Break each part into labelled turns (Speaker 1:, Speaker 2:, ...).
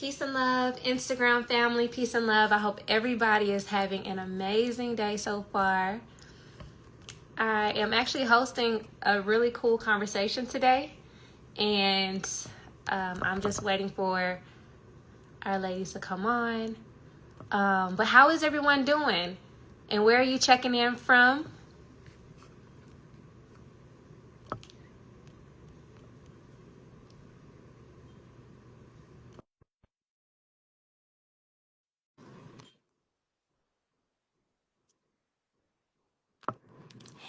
Speaker 1: Peace and love, Instagram family, peace and love. I hope everybody is having an amazing day so far. I am actually hosting a really cool conversation today, and I'm just waiting for our ladies to come on. But how is everyone doing? And where are you checking in from?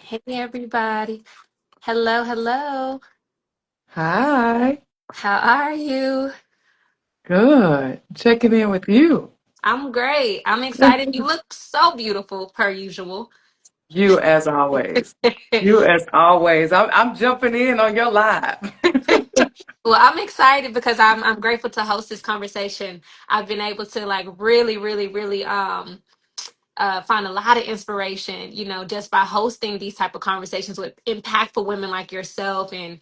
Speaker 1: Hey, everybody. Hello, hello.
Speaker 2: Hi,
Speaker 1: How are you?
Speaker 2: good. Checking in with you.
Speaker 1: I'm great. I'm excited. You look so beautiful, per usual.
Speaker 2: You as always. You as always. I'm jumping in on your live.
Speaker 1: Well, I'm excited because I'm grateful to host this conversation. I've been able to like really find a lot of inspiration, just by hosting these type of conversations with impactful women like yourself and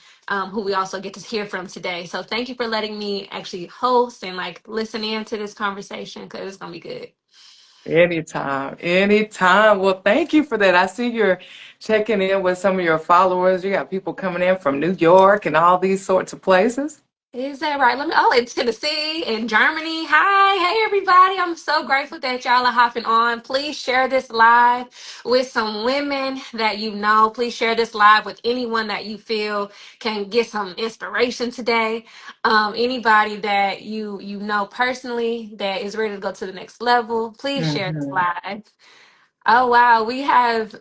Speaker 1: who we also get to hear from today. So thank you for letting me actually host and like listen in to this conversation because it's gonna be good.
Speaker 2: Anytime, anytime. Well, thank you for that. I see you're checking in with some of your followers. You got people coming in from New York and all these sorts of places.
Speaker 1: Is that right? In Tennessee and Germany. Hi, hey everybody. I'm so grateful that y'all are hopping on. Please share this live with some women that you know. Please share this live with anyone that you feel can get some inspiration today. Anybody that you know personally that is ready to go to the next level. Please share this
Speaker 2: Hmm.
Speaker 1: live. Oh wow, we have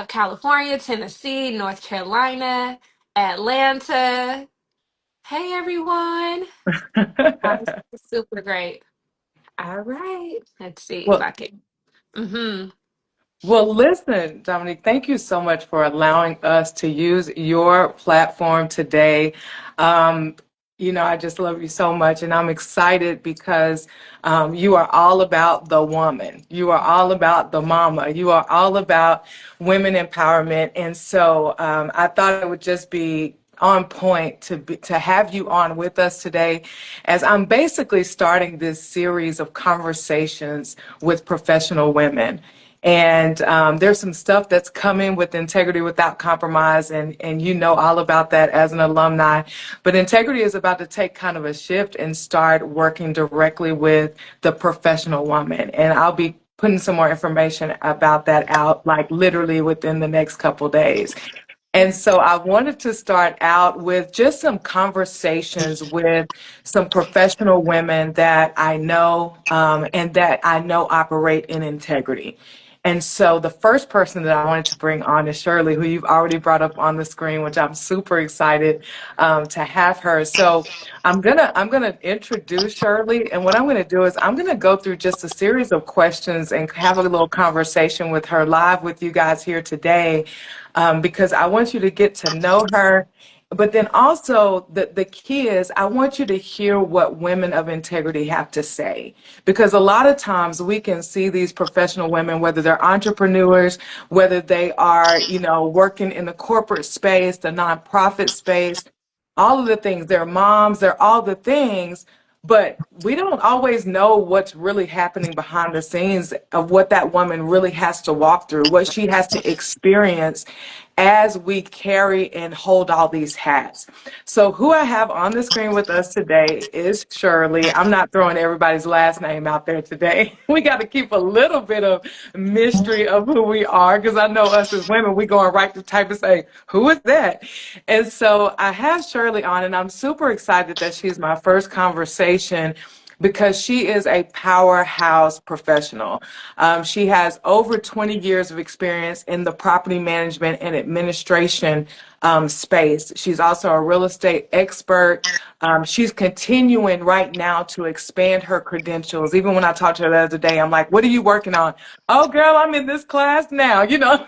Speaker 1: California, Tennessee, North Carolina, Atlanta. Hey everyone. That was super great. All right. Let's see if
Speaker 2: Well,
Speaker 1: I can. Mm-hmm.
Speaker 2: Well, listen, Dominique, thank you so much for allowing us to use your platform today. Um, I just love you so much, and I'm excited because you are all about the woman. You are all about the mama. You are all about women empowerment. And so I thought it would just be on point to have you on with us today, as I'm basically starting this series of conversations with professional women. And there's some stuff that's coming with Integrity Without Compromise, and you know all about that as an alumni. But Integrity is about to take kind of a shift and start working directly with the professional woman. And I'll be putting some more information about that out, like literally within the next couple days. And so I wanted to start out with just some conversations with some professional women that I know and that I know operate in integrity. And so the first person that I wanted to bring on is Shirley, who you've already brought up on the screen, which I'm super excited to have her. So I'm gonna introduce Shirley, and what I'm gonna do is I'm gonna go through just a series of questions and have a little conversation with her live with you guys here today, because I want you to get to know her. But then also the key is I want you to hear what women of integrity have to say. Because a lot of times we can see these professional women, whether they're entrepreneurs, whether they are, working in the corporate space, the nonprofit space, all of the things. They're moms, they're all the things, but we don't always know what's really happening behind the scenes of what that woman really has to walk through, what she has to experience as we carry and hold all these hats. So who I have on the screen with us today is Shirley. I'm not throwing everybody's last name out there today. We got to keep a little bit of mystery of who we are, because I know us as women, we going right to type and say, who is that? And so I have Shirley on, and I'm super excited that she's my first conversation because she is a powerhouse professional. She has over 20 years of experience in the property management and administration space. She's also a real estate expert. She's continuing right now to expand her credentials. Even when I talked to her the other day, I'm like, what are you working on? Oh, girl, I'm in this class now, you know?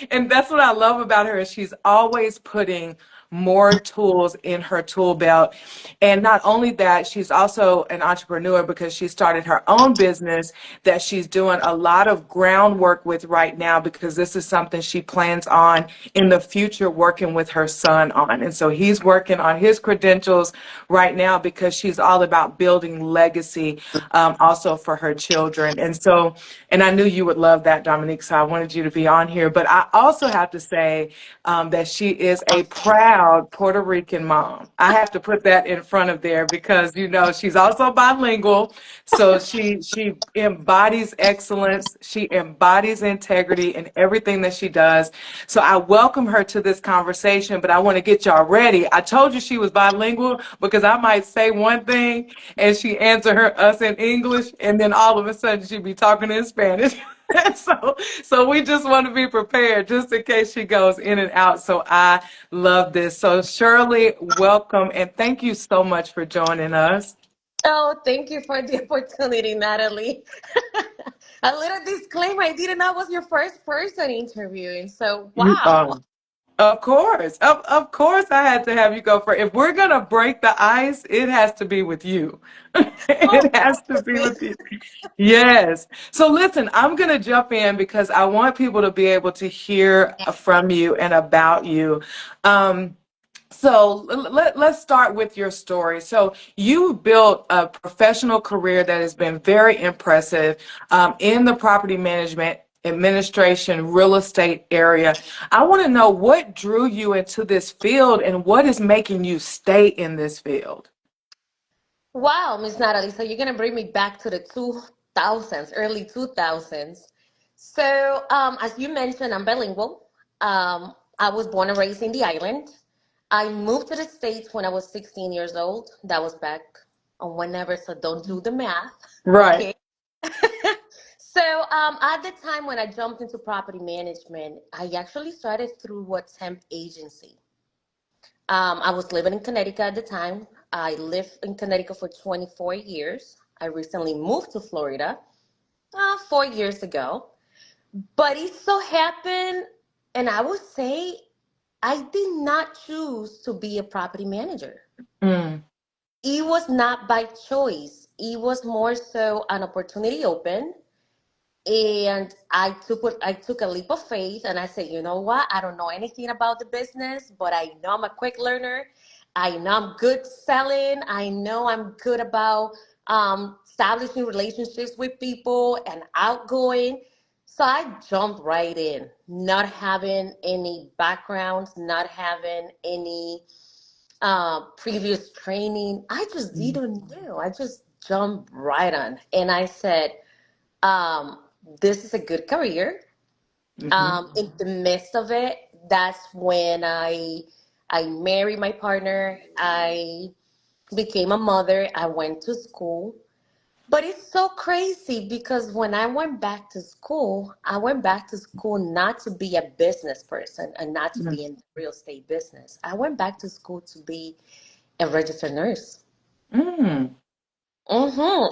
Speaker 2: And that's what I love about her is she's always putting more tools in her tool belt. And not only that, she's also an entrepreneur because she started her own business that she's doing a lot of groundwork with right now, because this is something she plans on in the future working with her son on. And so he's working on his credentials right now because she's all about building legacy, also for her children. And so, and I knew you would love that, Dominique, so I wanted you to be on here. But I also have to say that she is a proud Puerto Rican mom. I have to put that in front of there because, you know, she's also bilingual. So she embodies excellence. She embodies integrity in everything that she does. So I welcome her to this conversation, but I want to get y'all ready. I told you she was bilingual because I might say one thing and she answer us in English, and then all of a sudden she'd be talking in Spanish. So we just want to be prepared just in case she goes in and out. So I love this. So Shirley, welcome, and thank you so much for joining us.
Speaker 3: Oh, thank you for the opportunity, Natalie. A little disclaimer, I didn't know I was your first person interviewing. So,
Speaker 2: You
Speaker 3: wow.
Speaker 2: Of course. Of course I had to have you go first. If we're gonna break the ice, it has to be with you.
Speaker 3: Oh,
Speaker 2: It has to be
Speaker 3: me.
Speaker 2: with you. Yes. So listen, I'm going to jump in because I want people to be able to hear from you and about you. Um, let's start with your story. So you built a professional career that has been very impressive in the property management, administration, real estate area. I want to know what drew you into this field and what is making you stay in this field.
Speaker 3: Wow, Miss Natalie. So, you're going to bring me back to the 2000s, early 2000s. So, as you mentioned, I'm bilingual. I was born and raised in the island. I moved to the States when I was 16 years old. That was back on whenever, so don't do the math.
Speaker 2: Right.
Speaker 3: Okay. So, at the time when I jumped into property management, I actually started through a temp agency. I was living in Connecticut at the time. I lived in Connecticut for 24 years. I recently moved to Florida 4 years ago. But it so happened, and I would say I did not choose to be a property manager.
Speaker 2: Mm,
Speaker 3: It was not by choice. It was more so an opportunity open, and I took a leap of faith, and I said, you know what? I don't know anything about the business, but I know I'm a quick learner. I know I'm good selling. I know I'm good about establishing relationships with people and outgoing. So I jumped right in, not having any backgrounds, not having any previous training. I just
Speaker 2: mm,
Speaker 3: didn't know. I just jumped right on, and I said, um, this is a good career.
Speaker 2: mhm,
Speaker 3: In the midst of it, that's when I married my partner. I became a mother. I went to school. But it's so crazy because when I went back to school, I went back to school not to be a business person and not to
Speaker 2: mm,
Speaker 3: be in the real estate business. I went back to school to be a registered nurse.
Speaker 2: mm.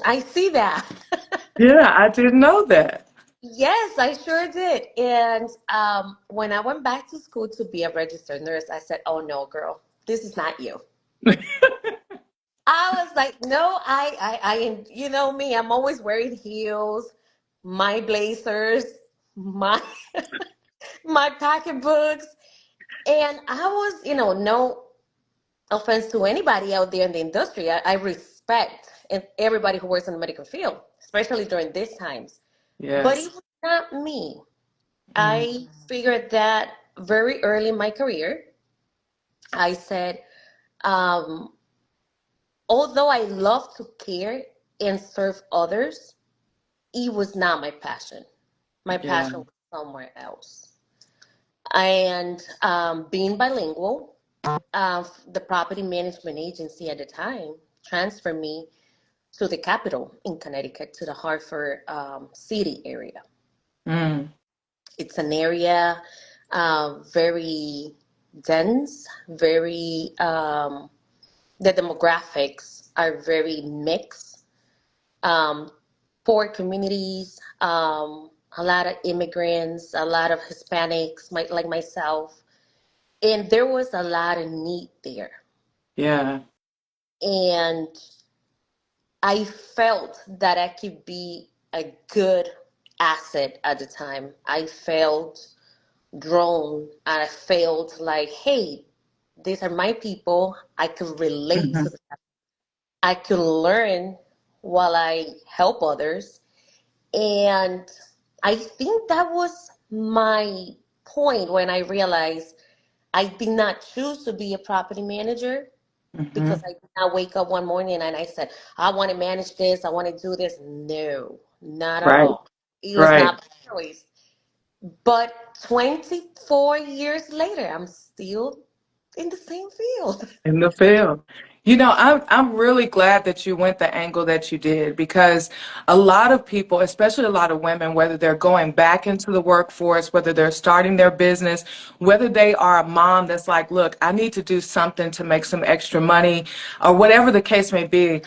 Speaker 3: I see that.
Speaker 2: Yeah, I didn't know that.
Speaker 3: Yes, I sure did. And when I went back to school to be a registered nurse, I said, "Oh no, girl, this is not you." I was like, "No, you know me. I'm always wearing heels, my blazers, my my pocketbooks, and I was, no offense to anybody out there in the industry. I respect everybody who works in the medical field, especially during these times. But it
Speaker 2: Yes.
Speaker 3: was not me.
Speaker 2: Mm,
Speaker 3: I figured that very early in my career. I said, um, although I love to care and serve others, it was not my passion. My
Speaker 2: yeah.
Speaker 3: passion was somewhere else. And being bilingual, the property management agency at the time transferred me to the capital in Connecticut, to the Hartford city area.
Speaker 2: Mm,
Speaker 3: It's an area very dense, very, the demographics are very mixed. Um, Poor communities, a lot of immigrants, a lot of Hispanics, like myself. And there was a lot of need there.
Speaker 2: Yeah.
Speaker 3: And I felt that I could be a good asset at the time. I felt drawn and I felt like, hey, these are my people. I could relate to
Speaker 2: Hmm.
Speaker 3: them. I could learn while I help others. And I think that was my point when I realized I did not choose to be a property manager because
Speaker 2: Hmm.
Speaker 3: I did not wake up one morning and I said, I want to manage this, I want to do this. No, not at
Speaker 2: Right.
Speaker 3: all. It was
Speaker 2: Right.
Speaker 3: not my choice. But 24 years later, I'm still in the same field.
Speaker 2: In the field. You know, I'm really glad that you went the angle that you did because a lot of people, especially a lot of women, whether they're going back into the workforce, whether they're starting their business, whether they are a mom that's like, look, I need to do something to make some extra money, or whatever the case may be.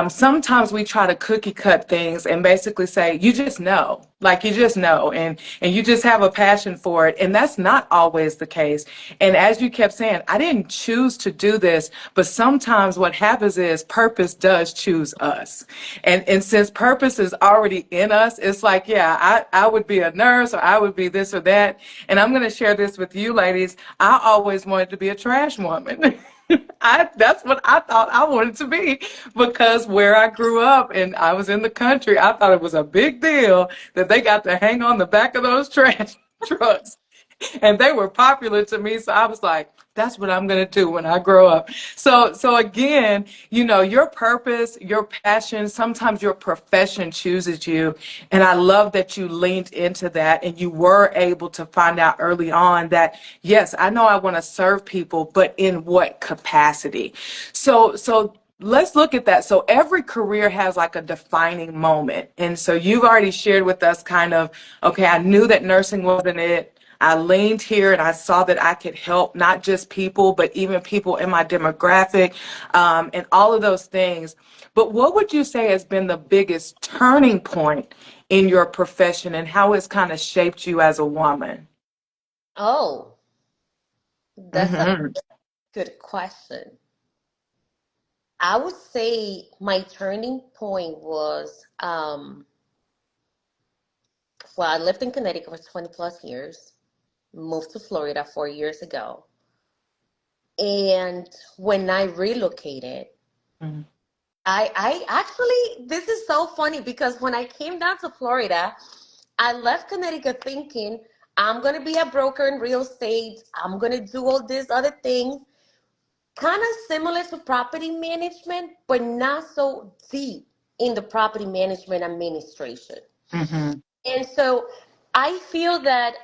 Speaker 2: Sometimes we try to cookie cut things and basically say, you just know, like you just know, and you just have a passion for it. And that's not always the case. And as you kept saying, I didn't choose to do this, but sometimes what happens is purpose does choose us. And since purpose is already in us, it's like, yeah, I would be a nurse or I would be this or that. And I'm going to share this with you ladies. I always wanted to be a trash woman. That's what I thought I wanted to be because where I grew up and I was in the country, I thought it was a big deal that they got to hang on the back of those trash trucks. And they were popular to me, so I was like, that's what I'm going to do when I grow up. So again, you know, your purpose, your passion, sometimes your profession chooses you. And I love that you leaned into that and you were able to find out early on that, yes, I know I want to serve people, but in what capacity? So let's look at that. So every career has like a defining moment. And so you've already shared with us kind of, okay, I knew that nursing wasn't it. I leaned here and I saw that I could help not just people, but even people in my demographic, and all of those things. But what would you say has been the biggest turning point in your profession and how it's kind of shaped you as a woman?
Speaker 3: Oh, that's a
Speaker 2: Hmm.
Speaker 3: good question. I would say my turning point was, well, I lived in Connecticut for 20 plus years, moved to Florida 4 years ago. And when I relocated,
Speaker 2: Hmm.
Speaker 3: I actually, this is so funny because when I came down to Florida, I left Connecticut thinking I'm going to be a broker in real estate. I'm going to do all these other things, kind of similar to property management, but not so deep in the property management administration.
Speaker 2: Hmm.
Speaker 3: And so I feel that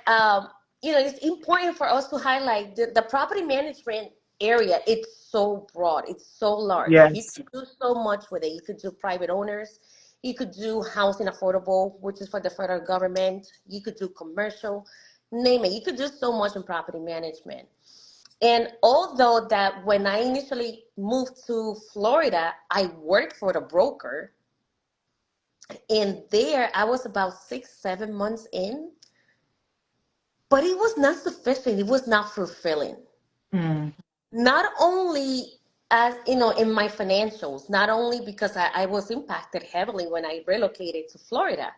Speaker 3: it's important for us to highlight the property management area. It's so broad, it's so large. You
Speaker 2: Yes.
Speaker 3: could do so much with it. You could do private owners, you could do housing affordable, which is for the federal government. You could do commercial, name it. You could do so much in property management. And although that when I initially moved to Florida, I worked for the broker, and there I was about 6, 7 months in, but it was not sufficient. It was not fulfilling.
Speaker 2: Mm.
Speaker 3: Not only as in my financials, not only because I was impacted heavily when I relocated to Florida.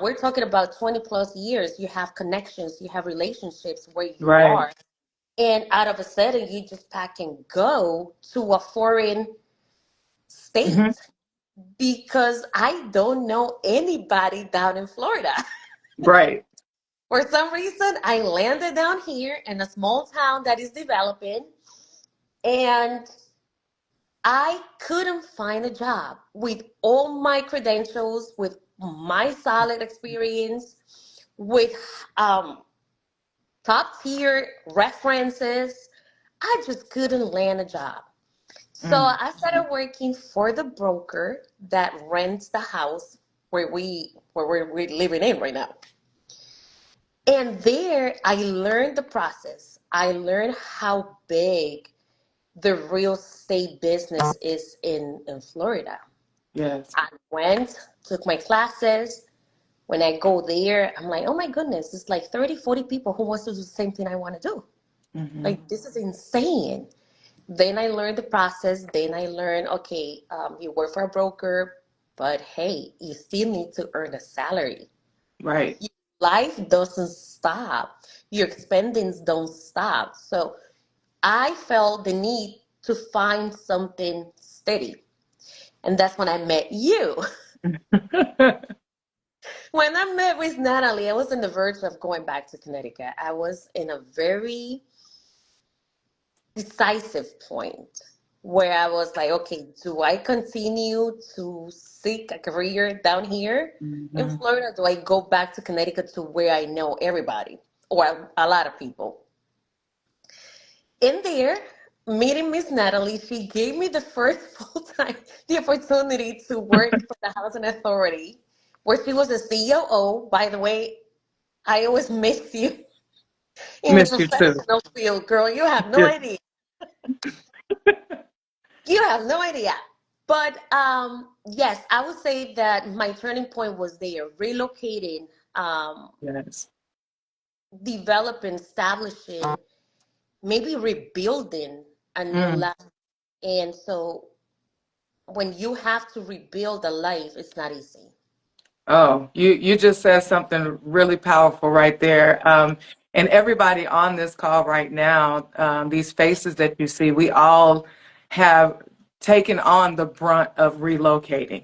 Speaker 3: We're talking about 20 plus years. You have connections, you have relationships where you
Speaker 2: Right.
Speaker 3: are. And out of a sudden, you just pack and go to a foreign
Speaker 2: Hmm.
Speaker 3: state because I don't know anybody down in Florida.
Speaker 2: Right.
Speaker 3: For some reason, I landed down here in a small town that is developing, and I couldn't find a job with all my credentials, with my solid experience, with um, top tier references. I just couldn't land a job. So
Speaker 2: Mm.
Speaker 3: I started working for the broker that rents the house where we're living in right now. And there I learned the process. I learned how big the real estate business is in Florida.
Speaker 2: Yes.
Speaker 3: I went, took my classes. When I go there, I'm like, oh my goodness, it's like 30, 40 people who wants to do the same thing I want to do.
Speaker 2: Mm-hmm.
Speaker 3: Like, this is insane. Then I learned the process. Then I learned, okay, you work for a broker, but hey, you still need to earn a salary.
Speaker 2: Right.
Speaker 3: Your life doesn't stop. Your spendings don't stop. So I felt the need to find something steady. And that's when I met you. When I met with Natalie, I was on the verge of going back to Connecticut. I was in a very decisive point where I was like, okay, do I continue to seek a career down here in
Speaker 2: Mhm.
Speaker 3: Florida? Do I go back to Connecticut to where I know everybody or a lot of people? In there, meeting Miss Natalie, she gave me the first full time the opportunity to work for the Housing Authority, where she was a COO. By the way, I always miss you in the
Speaker 2: Miss you too.
Speaker 3: professional field, girl. You have no
Speaker 2: Yeah.
Speaker 3: idea. You have no idea. But yes, I would say that my turning point was there, relocating, um,
Speaker 2: Yes.
Speaker 3: developing, establishing, maybe rebuilding a new
Speaker 2: Mm.
Speaker 3: life. And so when you have to rebuild a life, it's not easy.
Speaker 2: Oh, you just said something really powerful right there. And everybody on this call right now, these faces that you see, we all have taken on the brunt of relocating,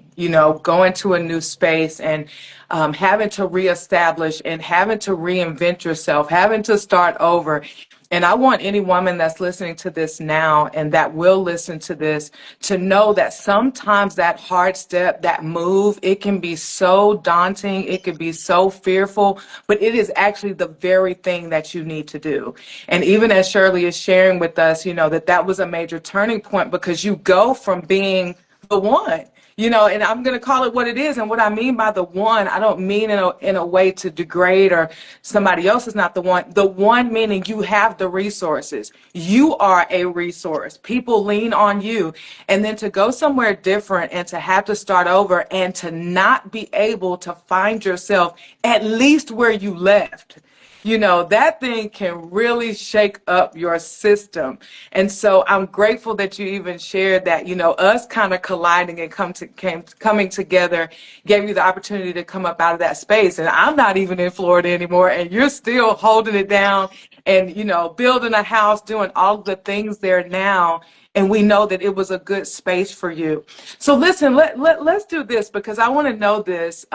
Speaker 2: going to a new space and having to reestablish and having to reinvent yourself, having to start over. And I want any woman that's listening to this now and that will listen to this to know that sometimes that hard step, that move, it can be so daunting, it could be so fearful, but it is actually the very thing that you need to do. And even as Shirley is sharing with us, that was a major turning point because you go from being the one. And I'm going to call it what it is. And what I mean by the one, I don't mean in a way to degrade or somebody else is not the one. The one meaning you have the resources. You are a resource. People lean on you. And then to go somewhere different and to have to start over and to not be able to find yourself at least where you left. That thing can really shake up your system. And so I'm grateful that you even shared that, us kind of colliding and coming together gave you the opportunity to come up out of that space. And I'm not even in Florida anymore, and you're still holding it down and, building a house, doing all the things there now. And we know that it was a good space for you. So listen, let's do this because I want to know this.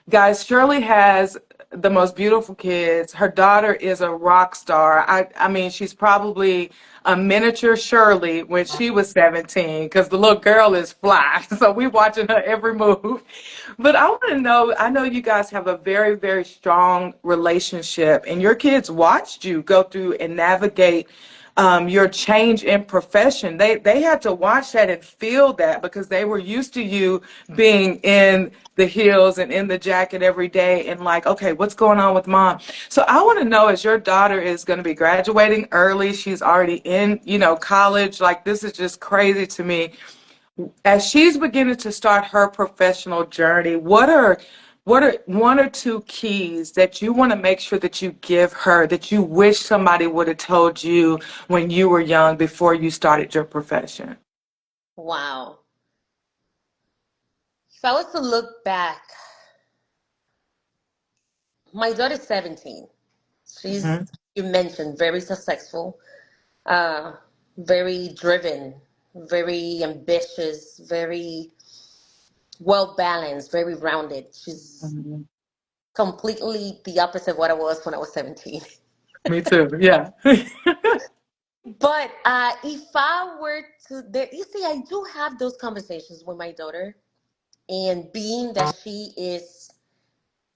Speaker 2: Guys, Shirley has the most beautiful kids. Her daughter is a rock star. I mean, she's probably a miniature Shirley when she was 17 because the little girl is fly. So we watching her every move. But I want to know, I know you guys have a very, very strong relationship and your kids watched you go through and navigate your change in profession. They had to watch that and feel that because they were used to you being in the heels and in the jacket every day and like, okay, what's going on with mom? So I want to know as your daughter is going to be graduating early, she's already in, college, like this is just crazy to me. As she's beginning to start her professional journey, what are one or two keys that you want to make sure that you give her that you wish somebody would have told you when you were young before you started your profession?
Speaker 3: Wow. If I was to look back, my daughter's 17. She's,
Speaker 2: Hmm.
Speaker 3: you mentioned, very successful, uh, very driven, very ambitious, very well balanced, very rounded. She's
Speaker 2: Hmm.
Speaker 3: completely the opposite of what I was when I was 17.
Speaker 2: Me too. Yeah.
Speaker 3: But if I were to, there, you see, I do have those conversations with my daughter, and being that she is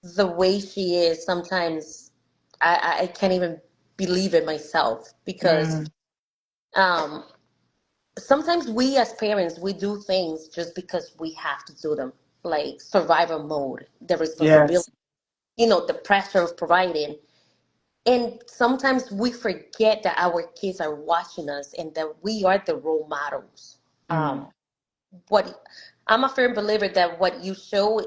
Speaker 3: the way she is, sometimes I can't even believe it myself because
Speaker 2: Mm,
Speaker 3: um, sometimes we as parents we do things just because we have to do them, like survival mode, the responsibility,
Speaker 2: yes.
Speaker 3: the pressure of providing. And sometimes we forget that our kids are watching us and that we are the role models.
Speaker 2: Mm,
Speaker 3: What I'm a firm believer that what you show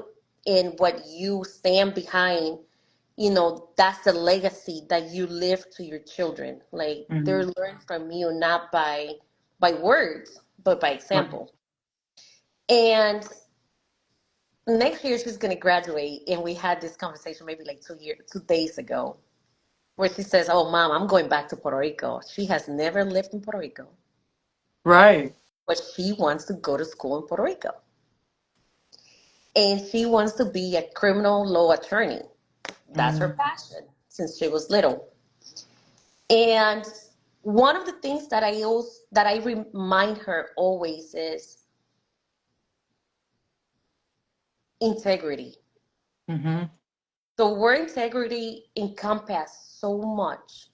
Speaker 3: and what you stand behind, that's the legacy that you live to your children. Like they're
Speaker 2: Mm-hmm.
Speaker 3: learning from you not by words, but by
Speaker 2: Right.
Speaker 3: example. And next year she's gonna graduate, and we had this conversation maybe like 2 days ago, where she says, "Oh, mom, I'm going back to Puerto Rico." She has never lived in Puerto Rico,
Speaker 2: Right.
Speaker 3: but she wants to go to school in Puerto Rico, and she wants to be a criminal law attorney. That's her
Speaker 2: Mm.
Speaker 3: passion since she was little. And one of the things that I remind her always is integrity.
Speaker 2: Mm-hmm.
Speaker 3: The word integrity encompasses so much: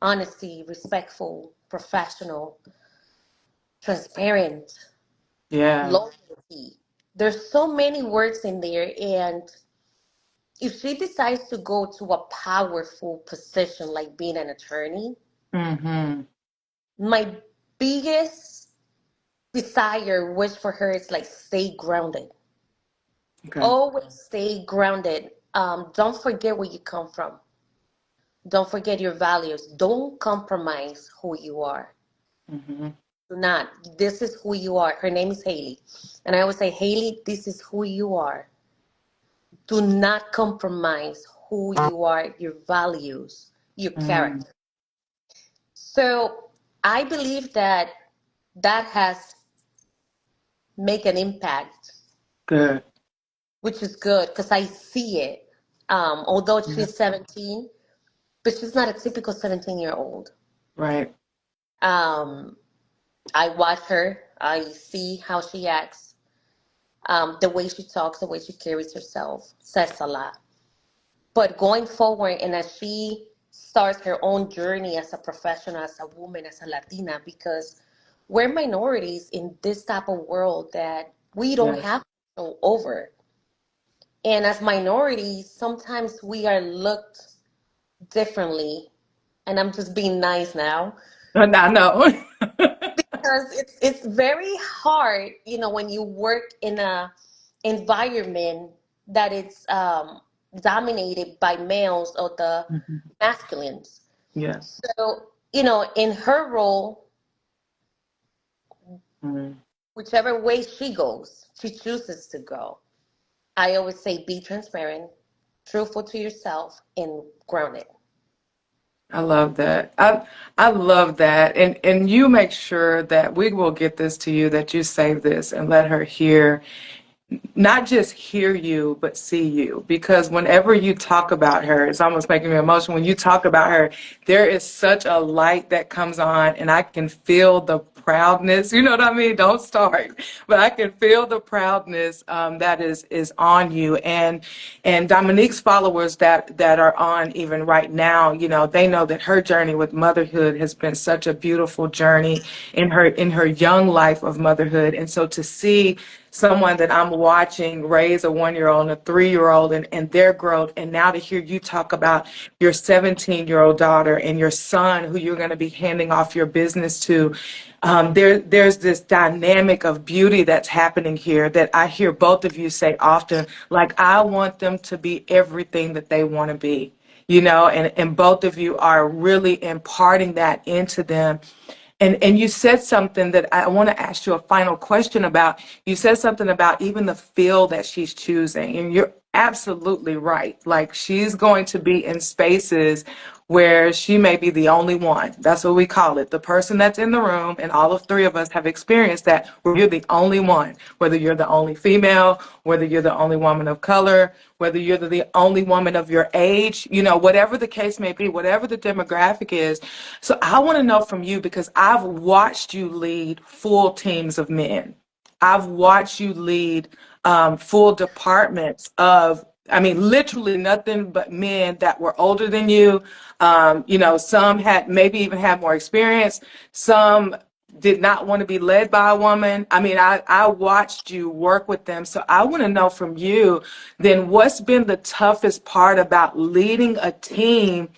Speaker 3: honesty, respectful, professional, transparent,
Speaker 2: Yeah.
Speaker 3: loyalty. There's so many words in there, and if she decides to go to a powerful position like being an attorney,
Speaker 2: Mm-hmm.
Speaker 3: my biggest desire wish for her is like stay grounded.
Speaker 2: Okay.
Speaker 3: Always stay grounded. Don't forget where you come from. Don't forget your values. Don't compromise who you are.
Speaker 2: Mm-hmm.
Speaker 3: Do not. This is who you are. Her name is Haley. And I always say, Haley, this is who you are. Do not compromise who you are, your values, your
Speaker 2: Mm.
Speaker 3: character. So I believe that that has make an impact,
Speaker 2: Good.
Speaker 3: which is good because I see it. Although
Speaker 2: Yeah.
Speaker 3: she's 17, but she's not a typical 17-year-old.
Speaker 2: Right.
Speaker 3: Um, I watch her. I see how she acts. The way she talks, the way she carries herself says a lot. But going forward, and as she starts her own journey as a professional, as a woman, as a Latina, because we're minorities in this type of world that we don't
Speaker 2: Yes.
Speaker 3: have control over. And as minorities, sometimes we are looked differently. And I'm just being nice now,
Speaker 2: I know.
Speaker 3: because it's very hard, when you work in a environment that it's dominated by males or the
Speaker 2: Mhm.
Speaker 3: masculines.
Speaker 2: Yes.
Speaker 3: So, in her role,
Speaker 2: Mm.
Speaker 3: whichever way she goes, she chooses to go. I always say be transparent, truthful to yourself, and grounded.
Speaker 2: I love that. I love that. And you make sure that we will get this to you, that you save this and let her hear, not just hear you, but see you. Because whenever you talk about her, it's almost making me emotional. When you talk about her, there is such a light that comes on, and I can feel the proudness. You know what I mean? Don't start, but I can feel the proudness that is on you. And Dominique's followers that are on even right now, they know that her journey with motherhood has been such a beautiful journey in her young life of motherhood. And so to see someone that I'm watching raise a 1-year-old and a 3-year-old and their growth, and now to hear you talk about your 17-year-old daughter and your son who you're going to be handing off your business to, there's this dynamic of beauty that's happening here that I hear both of you say often, like, I want them to be everything that they want to be. And both of you are really imparting that into them. And you said something that I want to ask you a final question about. You said something about even the field that she's choosing, and you're absolutely right. Like, she's going to be in spaces where she may be the only one. That's what we call it. The person that's in the room, and all of three of us have experienced that, where you're the only one, whether you're the only female, whether you're the only woman of color, whether you're the only woman of your age, whatever the case may be, whatever the demographic is. So I want to know from you, because I've watched you lead full teams of men. I've watched you lead full departments of, I mean, literally nothing but men that were older than you. Some had maybe even had more experience. Some did not want to be led by a woman. I mean, I watched you work with them. So I want to know from you, then, what's been the toughest part about leading a team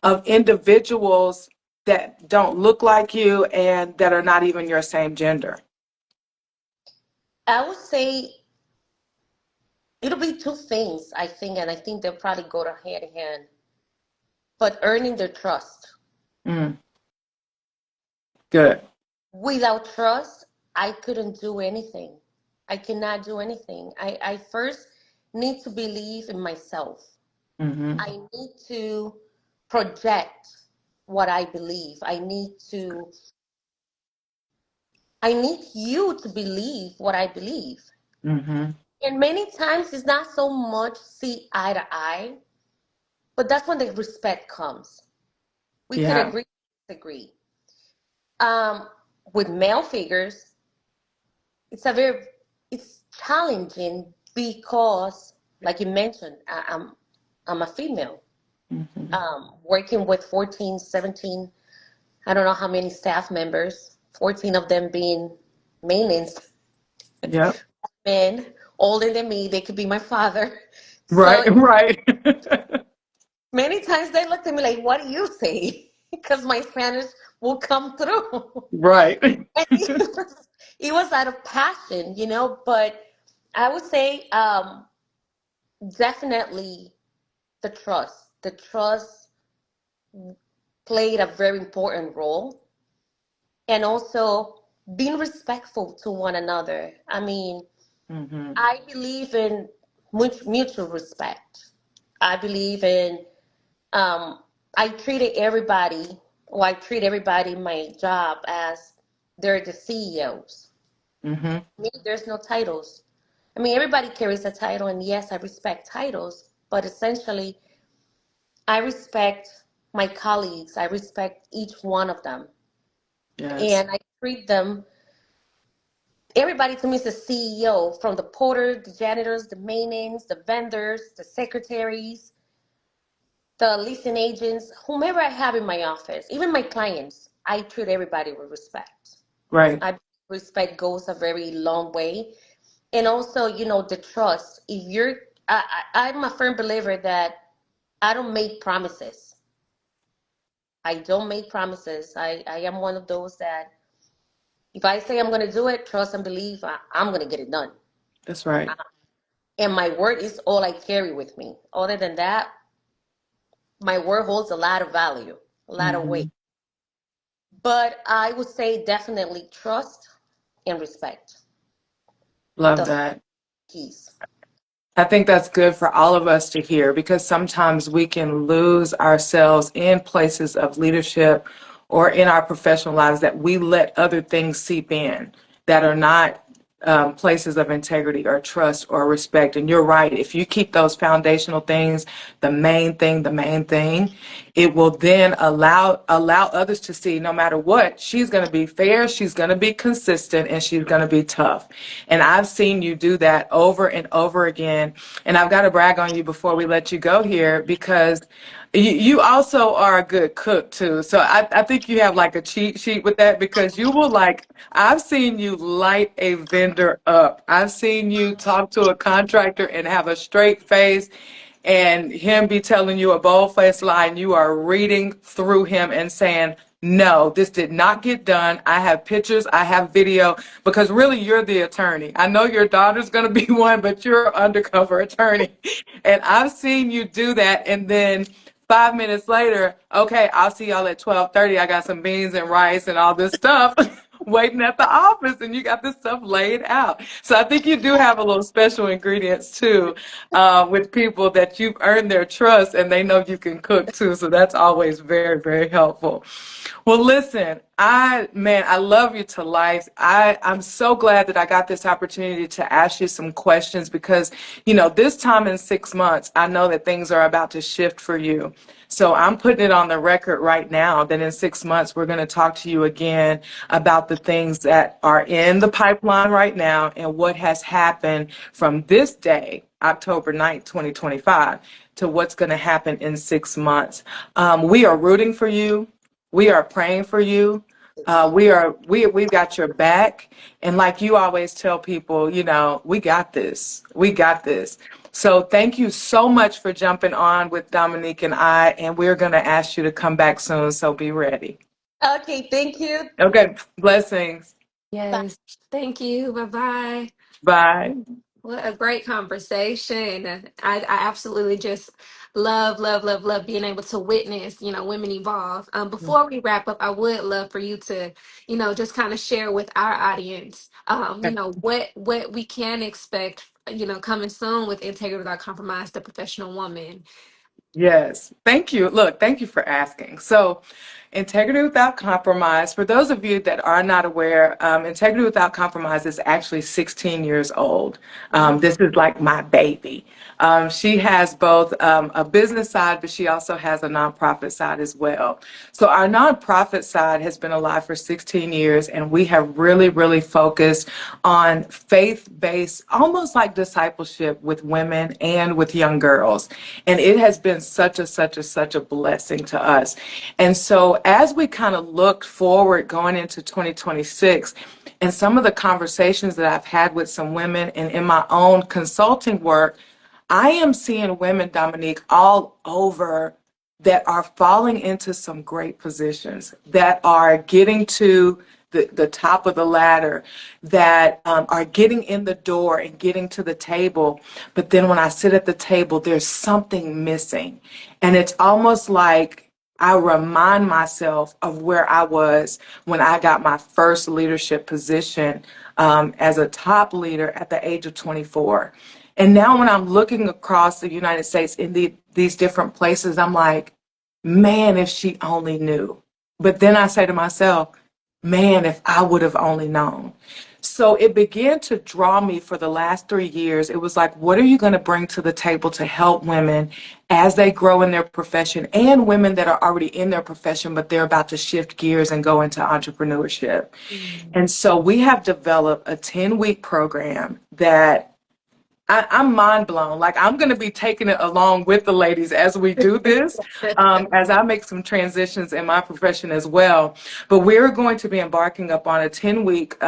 Speaker 2: of individuals that don't look like you and that are not even your same gender?
Speaker 3: I would say it'll be two things, I think, and I think they'll probably go to hand in hand. But earning their trust.
Speaker 2: Mm, good.
Speaker 3: Without trust, I couldn't do anything. I cannot do anything. I first need to believe in myself.
Speaker 2: Mm-hmm.
Speaker 3: I need to project what I believe. I need you to believe what I believe.
Speaker 2: Mm-hmm.
Speaker 3: And many times it's not so much see eye to eye, but that's when the respect comes. We could
Speaker 2: Yeah.
Speaker 3: agree, disagree. Um, with male figures, it's a very it's challenging because, like you mentioned, I'm a female.
Speaker 2: Mm-hmm.
Speaker 3: Working with 14, 17, I don't know how many staff members, 14 of them being maintenance
Speaker 2: Yep.
Speaker 3: men, older than me. They could be my father.
Speaker 2: Right.
Speaker 3: So
Speaker 2: Right.
Speaker 3: many times they looked at me like, "What do you say?" Because my Spanish will come through.
Speaker 2: Right.
Speaker 3: And it was out of passion, but I would say definitely the trust. The trust played a very important role, and also being respectful to one another. I mean,
Speaker 2: Mm-hmm.
Speaker 3: I believe in mutual respect. I believe in um, I treated everybody, or I treat everybody in my job as they're the CEOs.
Speaker 2: Mm-hmm.
Speaker 3: Me, there's no titles. I mean, everybody carries a title, and yes, I respect titles, but essentially, I respect my colleagues. I respect each one of them,
Speaker 2: Yes.
Speaker 3: and I treat them. Everybody to me is a CEO, from the porter, the janitors, the maintenance, the vendors, the secretaries, the leasing agents, whomever I have in my office, even my clients. I treat everybody with respect.
Speaker 2: Right.
Speaker 3: I Respect goes a very long way, and also the trust. If you're I'm a firm believer that I don't make promises. I don't make promises. I am one of those that if I say I'm going to do it, trust and believe I'm going to get it done.
Speaker 2: That's right.
Speaker 3: And my word is all I carry with me. Other than that, my word holds a lot of value, a lot of weight.
Speaker 2: Mm-hmm.
Speaker 3: But I would say definitely trust and respect,
Speaker 2: Love
Speaker 3: the
Speaker 2: that.
Speaker 3: keys.
Speaker 2: I think that's good for all of us to hear because sometimes we can lose ourselves in places of leadership or in our professional lives that we let other things seep in that are not places of integrity or trust or respect. And you're right. If you keep those foundational things, the main thing, it will then allow others to see no matter what, she's going to be fair, she's going to be consistent, and she's going to be tough. And I've seen you do that over and over again. And I've got to brag on you before we let you go here because you also are a good cook too. So I think you have like a cheat sheet with that because you will like, I've seen you light a vendor up. I've seen you talk to a contractor and have a straight face and him be telling you a bold-faced lie and you are reading through him and saying, no, this did not get done. I have pictures, I have video, because really you're the attorney. I know your daughter's going to be one, but you're an undercover attorney. And I've seen you do that. And then 5 minutes later, okay, I'll see y'all at 12:30. I got some beans and rice and all this stuff waiting at the office, and you got this stuff laid out. So I think you do have a little special ingredients too, with people that you've earned their trust and they know you can cook too. So that's always very, very helpful. Well, listen, I love you to life. I'm so glad that I got this opportunity to ask you some questions because, this time in 6 months, I know that things are about to shift for you. So I'm putting it on the record right now that in 6 months, we're going to talk to you again about the things that are in the pipeline right now and what has happened from this day, October 9th, 2025, to what's going to happen in 6 months. We are rooting for you. We are praying for you. We've got your back. And like you always tell people, we got this. We got this. So thank you so much for jumping on with Dominique and I, and we're going to ask you to come back soon. So be ready.
Speaker 3: Okay, thank you.
Speaker 2: Okay. Blessings.
Speaker 3: Bye.
Speaker 1: Yes. Thank you. Bye bye.
Speaker 2: Bye.
Speaker 1: What a great conversation. I absolutely just love, love, love, love being able to witness, women evolve. Before we wrap up, I would love for you to, just kind of share with our audience, what we can expect, coming soon with Integrity Without Compromise, the professional woman.
Speaker 2: Yes. Thank you. Look, thank you for asking. So, Integrity Without Compromise, for those of you that are not aware, Integrity Without Compromise is actually 16 years old.
Speaker 1: Mhm.
Speaker 2: This is like my baby. She has both a business side, but she also has a nonprofit side as well. So, our nonprofit side has been alive for 16 years, and we have really, really focused on faith based, almost like discipleship with women and with young girls. And it has been such a blessing to us. And so as we kind of look forward going into 2026, and some of the conversations that I've had with some women and in my own consulting work, I am seeing women, Dominique, all over that are falling into some great positions, that are getting to the top of the ladder, that are getting in the door and getting to the table. But then when I sit at the table, there's something missing. And it's almost like I remind myself of where I was when I got my first leadership position as a top leader at the age of 24. And now when I'm looking across the United States in these different places, I'm like, man, if she only knew. But then I say to myself, man, if I would have only known. So it began to draw me for the last 3 years. It was like, what are you going to bring to the table to help women as they grow in their profession, and women that are already in their profession, but they're about to shift gears and go into entrepreneurship? And so we have developed a 10-week program that I'm mind blown. Like, I'm going to be taking it along with the ladies as we do this, as I make some transitions in my profession as well. But we're going to be embarking upon a 10-week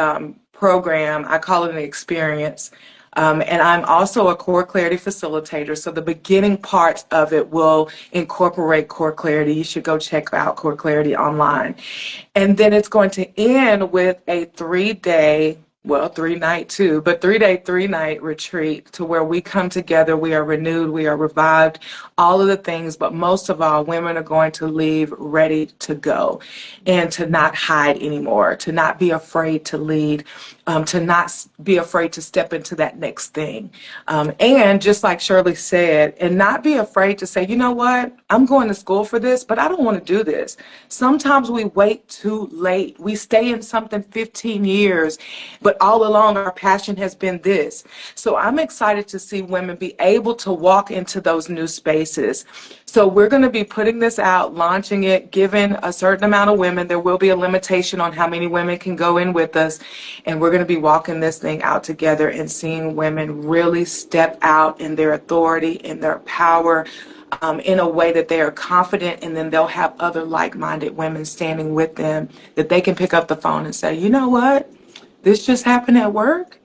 Speaker 2: program. I call it an experience. And I'm also a core clarity facilitator. So the beginning parts of it will incorporate core clarity. You should go check out core clarity online. And then it's going to end with a 3-day, well, 3-night too, but 3-day, 3-night retreat to where we come together, we are renewed, we are revived, all of the things, but most of all, women are going to leave ready to go and to not hide anymore, to not be afraid to lead, to not be afraid to step into that next thing. And just like Shirley said, and not be afraid to say, you know what, I'm going to school for this, but I don't want to do this. Sometimes we wait too late. We stay in something 15 years, but all along our passion has been this. So I'm excited to see women be able to walk into those new spaces. So we're going to be putting this out, launching it, giving a certain amount of women. There will be a limitation on how many women can go in with us. And we're going to be walking this thing out together and seeing women really step out in their authority, in their power, in a way that they are confident, and then they'll have other like-minded women standing with them that they can pick up the phone and say, you know what, this just happened at work.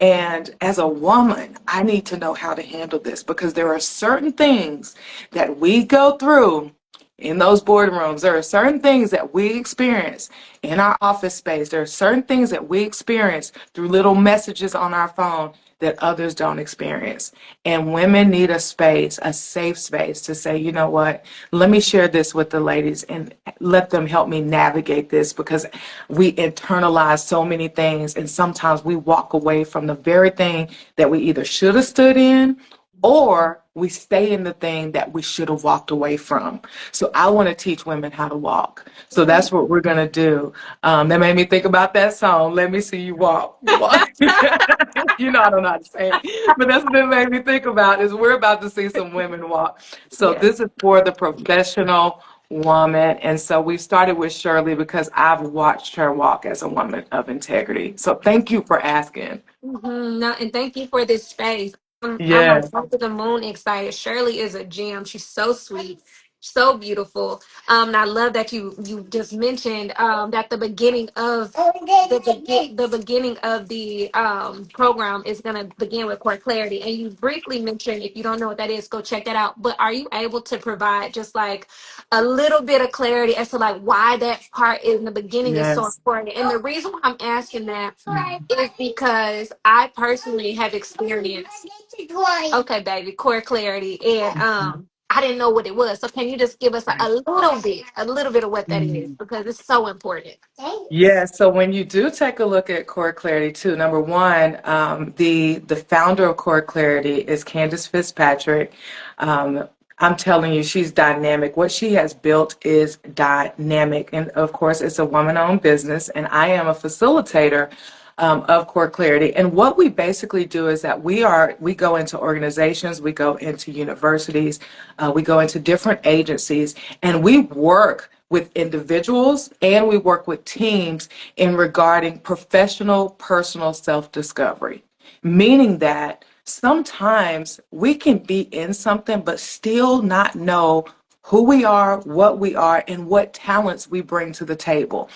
Speaker 2: And as a woman, I need to know how to handle this, because there are certain things that we go through in those boardrooms. There are certain things that we experience in our office space. There are certain things that we experience through little messages on our phone that others don't experience. And women need a space, a safe space to say, you know what, let me share this with the ladies and let them help me navigate this, because we internalize so many things, and sometimes we walk away from the very thing that we either should have stood in, or we stay in the thing that we should have walked away from. So I want to teach women how to walk. So that's what we're going to do. That made me think about that song, Let Me See You Walk. Walk. You know, I don't know how to say it, but that's what it made me think about, is we're about to see some women walk. So
Speaker 1: Yeah.
Speaker 2: this is for the professional woman. And so we started with Shirley because I've watched her walk as a woman of integrity. So thank you for asking.
Speaker 1: No, and thank you for this space. I'm like
Speaker 2: Yes.
Speaker 1: over the moon excited. Shirley is a gem. She's so sweet. So beautiful. And I love that you just mentioned that the beginning of the program is going to begin with core clarity. And you briefly mentioned, if you don't know what that is, go check that out. But are you able to provide just like a little bit of clarity as to like why that part in the beginning is so
Speaker 2: Yes.
Speaker 1: important? And the reason why I'm asking that
Speaker 2: Mhm.
Speaker 1: is because I personally have experienced, okay, baby, core clarity, and I didn't know what it was. So can you just give us a little bit of what that is,
Speaker 2: Mhm.
Speaker 1: because it's so important.
Speaker 2: Yeah, so when you do take a look at Core Clarity too, number one, the founder of Core Clarity is Candace Fitzpatrick. I'm telling you, she's dynamic. What she has built is dynamic, and of course, it's a woman-owned business, and I am a facilitator of Core Clarity. And what we basically do is that we go into organizations, we go into universities, we go into different agencies, and we work with individuals and we work with teams in regarding professional personal self-discovery, meaning that sometimes we can be in something but still not know who we are, what we are, and what talents we bring to the table.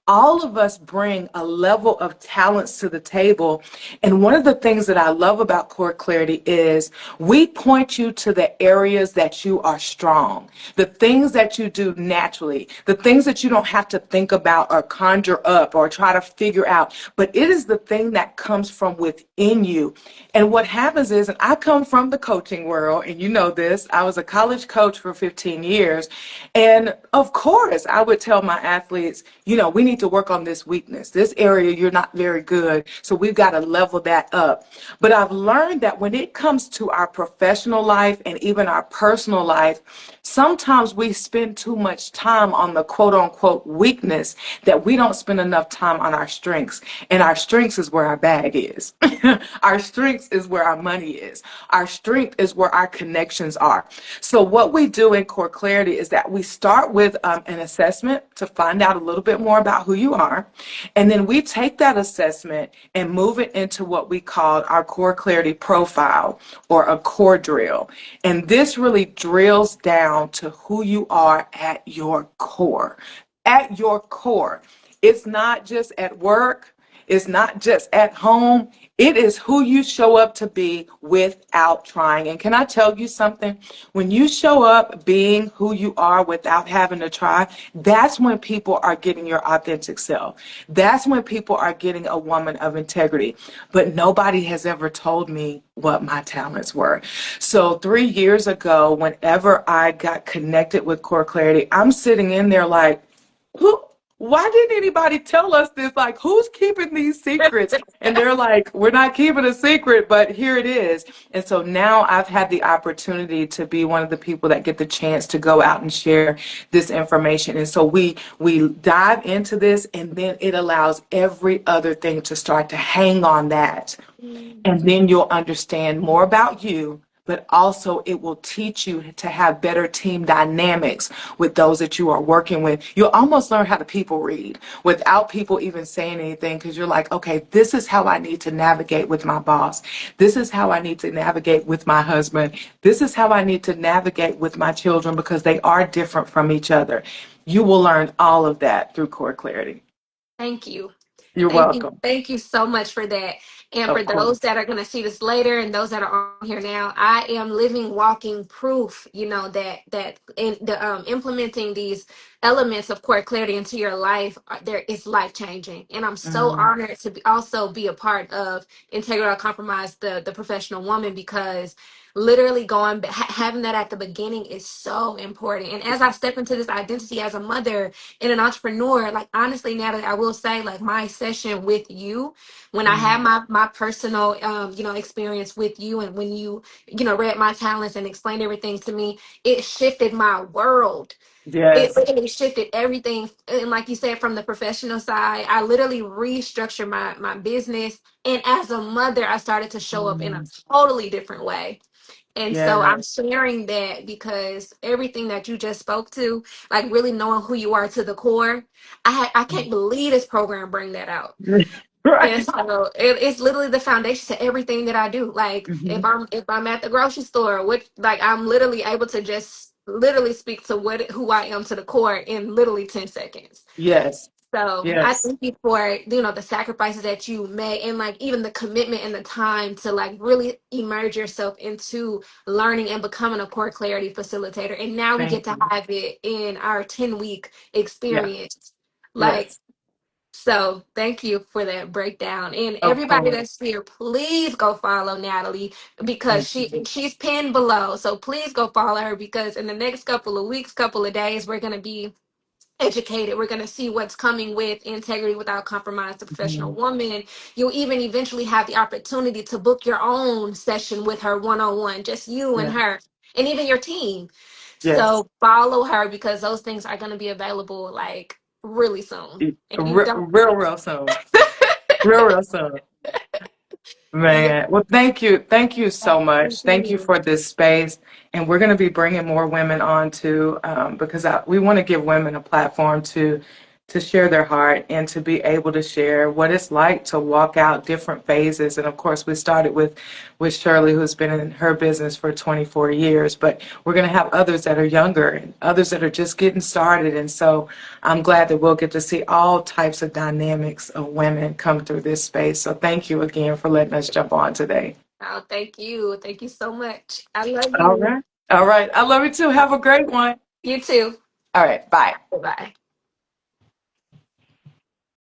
Speaker 2: All of us bring a level of talents to the table. And one of the things that I love about Core Clarity is we point you to the areas that you are strong, the things that you do naturally, the things that you don't have to think about or conjure up or try to figure out, but it is the thing that comes from within you. And what happens is, and I come from the coaching world, and you know this, I was a college coach for 15 years. And of course, I would tell my athletes, we need to work on this weakness. This area, you're not very good. So we've got to level that up. But I've learned that when it comes to our professional life and even our personal life, sometimes we spend too much time on the quote unquote weakness that we don't spend enough time on our strengths. And our strengths is where our bag is. Our strengths is where our money is. Our strength is where our connections are. So what we do in Core Clarity is that we start with an assessment to find out a little bit more about who you are. And then we take that assessment and move it into what we call our Core Clarity profile, or a core drill. And this really drills down to who you are at your core. At your core. It's not just at work. It's not just at home. It is who you show up to be without trying. And can I tell you something? When you show up being who you are without having to try, that's when people are getting your authentic self. That's when people are getting a woman of integrity. But nobody has ever told me what my talents were. So 3 years ago, whenever I got connected with Core Clarity, I'm sitting in there like, who? Why didn't anybody tell us this? Like, who's keeping these secrets? And they're like, we're not keeping a secret, but here it is. And so now I've had the opportunity to be one of the people that get the chance to go out and share this information. And so we dive into this, and then it allows every other thing to start to hang on that. And then you'll understand more about you, but also it will teach you to have better team dynamics with those that you are working with. You'll almost learn how to people read without people even saying anything, because you're like, okay, this is how I need to navigate with my boss. This is how I need to navigate with my husband. This is how I need to navigate with my children, because they are different from each other. You will learn all of that through Core Clarity.
Speaker 1: Thank you.
Speaker 2: You're
Speaker 1: Thank you.
Speaker 2: welcome.
Speaker 1: Thank you so much for that. And for
Speaker 2: Of course.
Speaker 1: those that are going to see this later and those that are on here now, I am living, walking proof, that in the implementing these elements of core clarity into your life, there is life changing. And I'm so
Speaker 2: Mm,
Speaker 1: honored to also be a part of Integral Compromise, the professional woman, because literally having that at the beginning is so important. And as I step into this identity as a mother and an entrepreneur, like honestly, Natalie, I will say, like, my session with you, when I had
Speaker 2: mm.
Speaker 1: my personal experience with you, and when you read my talents and explained everything to me, it shifted my world. It
Speaker 2: Yes.
Speaker 1: literally shifted everything. And like you said, from the professional side, I literally restructured my business. And as a mother, I started to show up in a
Speaker 2: Mm,
Speaker 1: totally different way. And so I'm
Speaker 2: yes.
Speaker 1: sharing that because everything that you just spoke to, like really knowing who you are to the core, I can't believe this program bring that out. And
Speaker 2: Right.
Speaker 1: so it's literally the foundation to everything that I do. Like
Speaker 2: Mhm.
Speaker 1: if I'm at the grocery store, which like I'm literally able to just literally speak to who I am to the core in literally 10 seconds.
Speaker 2: Yes.
Speaker 1: So I
Speaker 2: Yes.
Speaker 1: thank you for, the sacrifices that you made, and like even the commitment and the time to like really immerse yourself into learning and becoming a core clarity facilitator. And now we get
Speaker 2: Thank
Speaker 1: to
Speaker 2: you.
Speaker 1: have it in our 10-week
Speaker 2: Yeah.
Speaker 1: experience. Like,
Speaker 2: Yes.
Speaker 1: so thank you for that breakdown. And
Speaker 2: Of
Speaker 1: everybody
Speaker 2: course.
Speaker 1: that's here, please go follow Natalie because
Speaker 2: Thank you.
Speaker 1: she's pinned below. So please go follow her, because in the next couple of weeks, couple of days, we're gonna be educated. We're going to see what's coming with integrity without compromise, the professional
Speaker 2: Mhm.
Speaker 1: woman. You'll even eventually have the opportunity to book your own session with her one-on-one, just you and
Speaker 2: Yeah.
Speaker 1: her, and even your team.
Speaker 2: Yes.
Speaker 1: So follow her, because those things are going to be available like really soon. And you don't.
Speaker 2: Real, real soon. Real, real soon.
Speaker 1: Yeah,
Speaker 2: Man, well, thank you. Thank you so
Speaker 1: thank
Speaker 2: much. Thank you
Speaker 1: you.
Speaker 2: for this space. And we're going to be bringing more women on too, because we want to give women a platform to share their heart and to be able to share what it's like to walk out different phases. And of course, we started with Shirley, who's been in her business for 24 years, but we're going to have others that are younger and others that are just getting started. And so I'm glad that we'll get to see all types of dynamics of women come through this space. So thank you again for letting us jump on today.
Speaker 1: Oh, thank you. Thank you so much. I love
Speaker 2: All
Speaker 1: you.
Speaker 2: right. All right. I love you too. Have a great one.
Speaker 1: You too.
Speaker 2: All right. Bye.
Speaker 1: Bye.